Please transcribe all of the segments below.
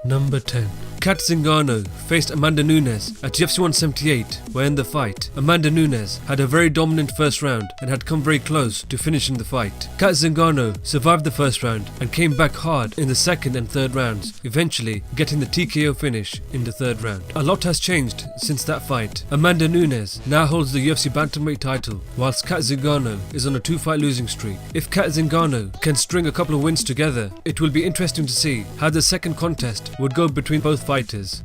Number 10. Kat Zingano faced Amanda Nunez at UFC 178, where in the fight, Amanda Nunez had a very dominant first round and had come very close to finishing the fight. Kat Zingano survived the first round and came back hard in the second and third rounds, eventually getting the TKO finish in the third round. A lot has changed since that fight. Amanda Nunez now holds the UFC Bantamweight title, whilst Kat Zingano is on a 2-fight losing streak. If Kat Zingano can string a couple of wins together, it will be interesting to see how the second contest would go between both fighters.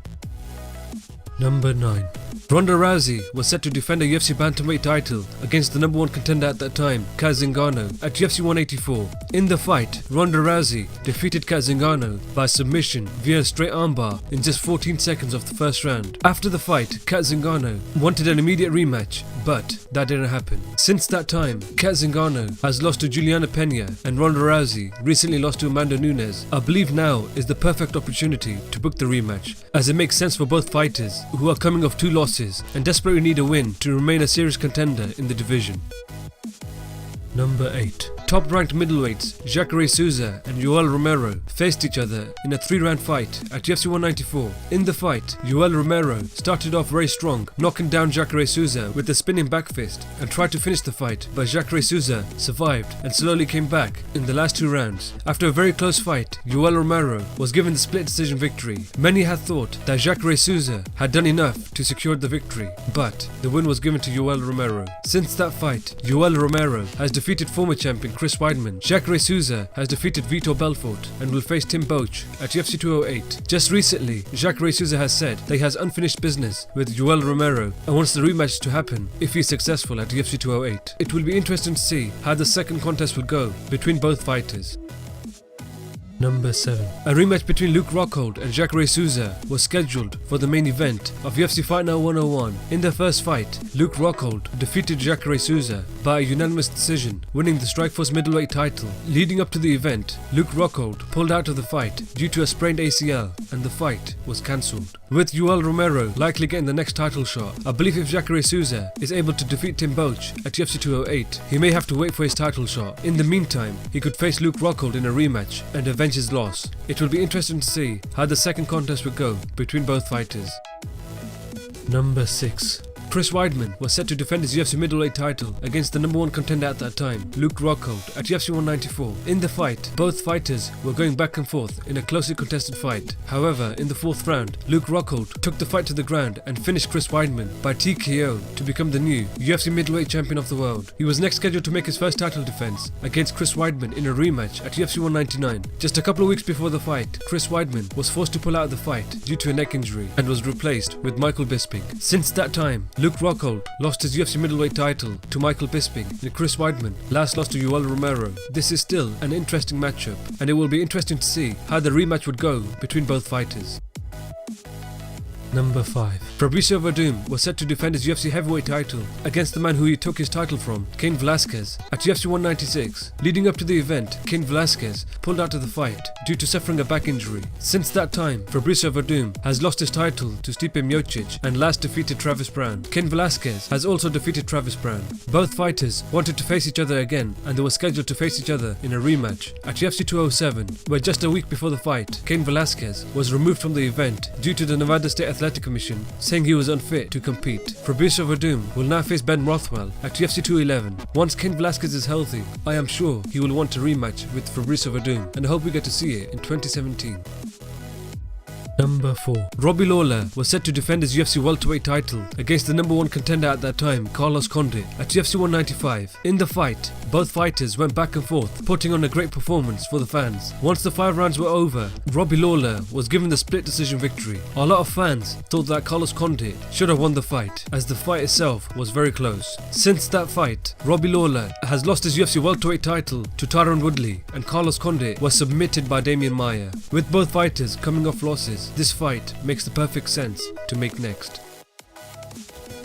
Number 9. Ronda Rousey was set to defend a UFC Bantamweight title against the number 1 contender at that time, Kat Zingano, at UFC 184. In the fight, Ronda Rousey defeated Kat Zingano by submission via a straight armbar in just 14 seconds of the first round. After the fight, Kat Zingano wanted an immediate rematch, but that didn't happen. Since that time, Kat Zingano has lost to Juliana Pena and Ronda Rousey recently lost to Amanda Nunez. I believe now is the perfect opportunity to book the rematch, as it makes sense for both fighters who are coming off 2 losses and desperately need a win to remain a serious contender in the division. Number 8. Top-ranked middleweights Jacare Souza and Yoel Romero faced each other in a 3-round fight at UFC 194. In the fight, Yoel Romero started off very strong, knocking down Jacare Souza with a spinning back fist and tried to finish the fight, but Jacare Souza survived and slowly came back in the last 2 rounds. After a very close fight, Yoel Romero was given the split decision victory. Many had thought that Jacare Souza had done enough to secure the victory, but the win was given to Yoel Romero. Since that fight, Yoel Romero has defeated former champion Chris Weidman. Jacare Souza has defeated Vitor Belfort and will face Tim Boetsch at UFC 208. Just recently, Jacare Souza has said that he has unfinished business with Yoel Romero and wants the rematch to happen if he is successful at UFC 208. It will be interesting to see how the second contest will go between both fighters. Number 7. A rematch between Luke Rockhold and Jacare Souza was scheduled for the main event of UFC Fight Night 101. In the first fight, Luke Rockhold defeated Jacare Souza by a unanimous decision, winning the Strikeforce middleweight title. Leading up to the event, Luke Rockhold pulled out of the fight due to a sprained ACL and the fight was cancelled. With Yoel Romero likely getting the next title shot, I believe if Jacare Souza is able to defeat Tim Boetsch at UFC 208, he may have to wait for his title shot. In the meantime, he could face Luke Rockhold in a rematch and avenge his loss. It will be interesting to see how the second contest will go between both fighters. Number 6. Chris Weidman was set to defend his UFC middleweight title against the number 1 contender at that time, Luke Rockhold, at UFC 194. In the fight, both fighters were going back and forth in a closely contested fight. However, in the 4th round, Luke Rockhold took the fight to the ground and finished Chris Weidman by TKO to become the new UFC middleweight champion of the world. He was next scheduled to make his first title defense against Chris Weidman in a rematch at UFC 199. Just a couple of weeks before the fight, Chris Weidman was forced to pull out of the fight due to a neck injury and was replaced with Michael Bisping. Since that time, Luke Rockhold lost his UFC middleweight title to Michael Bisping and Chris Weidman last lost to Yoel Romero. This is still an interesting matchup and it will be interesting to see how the rematch would go between both fighters. Number 5. Fabricio Werdum was set to defend his UFC heavyweight title against the man who he took his title from, Cain Velasquez, at UFC 196. Leading up to the event, Cain Velasquez pulled out of the fight due to suffering a back injury. Since that time, Fabricio Werdum has lost his title to Stipe Miocic and last defeated Travis Browne. Cain Velasquez has also defeated Travis Browne. Both fighters wanted to face each other again and they were scheduled to face each other in a rematch at UFC 207, where just a week before the fight, Cain Velasquez was removed from the event due to the Nevada State Athletic Commission saying he was unfit to compete. Fabricio Werdum will now face Ben Rothwell at UFC 211. Once Cain Velasquez is healthy, I am sure he will want a rematch with Fabricio Werdum and I hope we get to see it in 2017. Number 4. Robbie Lawler was set to defend his UFC welterweight title against the number 1 contender at that time, Carlos Condit, at UFC 195. In the fight, both fighters went back and forth, putting on a great performance for the fans. Once the 5 rounds were over, Robbie Lawler was given the split decision victory. A lot of fans thought that Carlos Condit should have won the fight, as the fight itself was very close. Since that fight, Robbie Lawler has lost his UFC welterweight title to Tyron Woodley, and Carlos Condit was submitted by Damian Maia. With both fighters coming off losses, this fight makes the perfect sense to make next.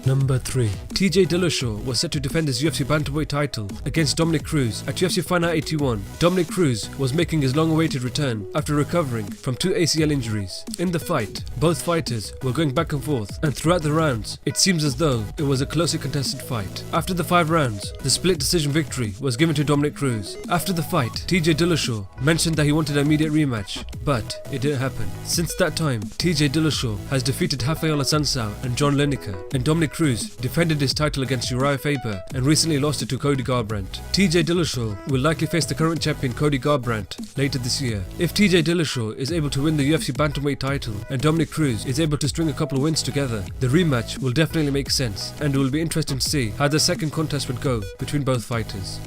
Number 3. TJ Dillashaw was set to defend his UFC bantamweight title against Dominic Cruz at UFC Fight Night 81. Dominic Cruz was making his long-awaited return after recovering from 2 ACL injuries. In the fight, both fighters were going back and forth, and throughout the rounds, it seems as though it was a closely contested fight. After the 5 rounds, the split decision victory was given to Dominic Cruz. After the fight, TJ Dillashaw mentioned that he wanted an immediate rematch, but it didn't happen. Since that time, TJ Dillashaw has defeated Rafael Assunção and John Lineker, and Dominic Cruz defended his title against Uriah Faber and recently lost it to Cody Garbrandt. TJ Dillashaw will likely face the current champion Cody Garbrandt later this year. If TJ Dillashaw is able to win the UFC bantamweight title and Dominic Cruz is able to string a couple of wins together, the rematch will definitely make sense, and it will be interesting to see how the second contest would go between both fighters.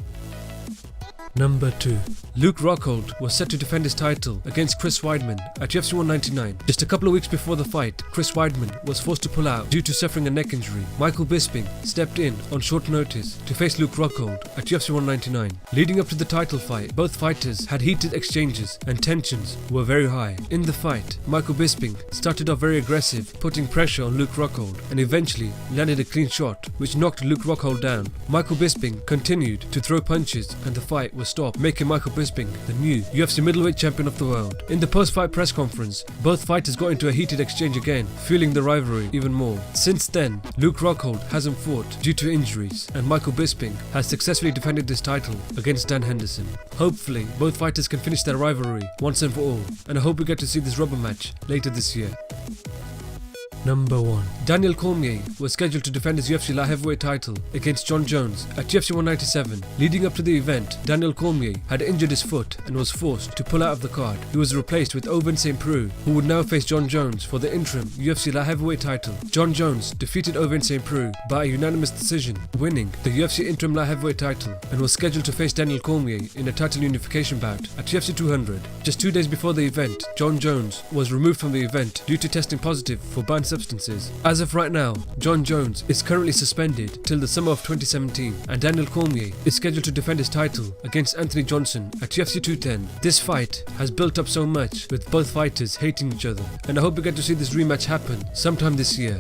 Number 2. Luke Rockhold was set to defend his title against Chris Weidman at UFC 199. Just a couple of weeks before the fight, Chris Weidman was forced to pull out due to suffering a neck injury. Michael Bisping stepped in on short notice to face Luke Rockhold at UFC 199. Leading up to the title fight, both fighters had heated exchanges and tensions were very high. In the fight, Michael Bisping started off very aggressive, putting pressure on Luke Rockhold, and eventually landed a clean shot which knocked Luke Rockhold down. Michael Bisping continued to throw punches and the fight was stopped, making Michael Bisping the new UFC middleweight champion of the world. In the post-fight press conference, both fighters got into a heated exchange again, fueling the rivalry even more. Since then, Luke Rockhold hasn't fought due to injuries, and Michael Bisping has successfully defended his title against Dan Henderson. Hopefully, both fighters can finish their rivalry once and for all, and I hope we get to see this rubber match later this year. Number 1. Daniel Cormier was scheduled to defend his UFC light heavyweight title against John Jones at UFC 197. Leading up to the event, Daniel Cormier had injured his foot and was forced to pull out of the card. He was replaced with Ovince St. Preux, who would now face John Jones for the interim UFC light heavyweight title. John Jones defeated Ovince St. Preux by a unanimous decision, winning the UFC interim light heavyweight title, and was scheduled to face Daniel Cormier in a title unification bout at UFC 200. Just 2 days before the event, John Jones was removed from the event due to testing positive for banned substances. As of right now, John Jones is currently suspended till the summer of 2017, and Daniel Cormier is scheduled to defend his title against Anthony Johnson at UFC 210. This fight has built up so much, with both fighters hating each other, and I hope we get to see this rematch happen sometime this year.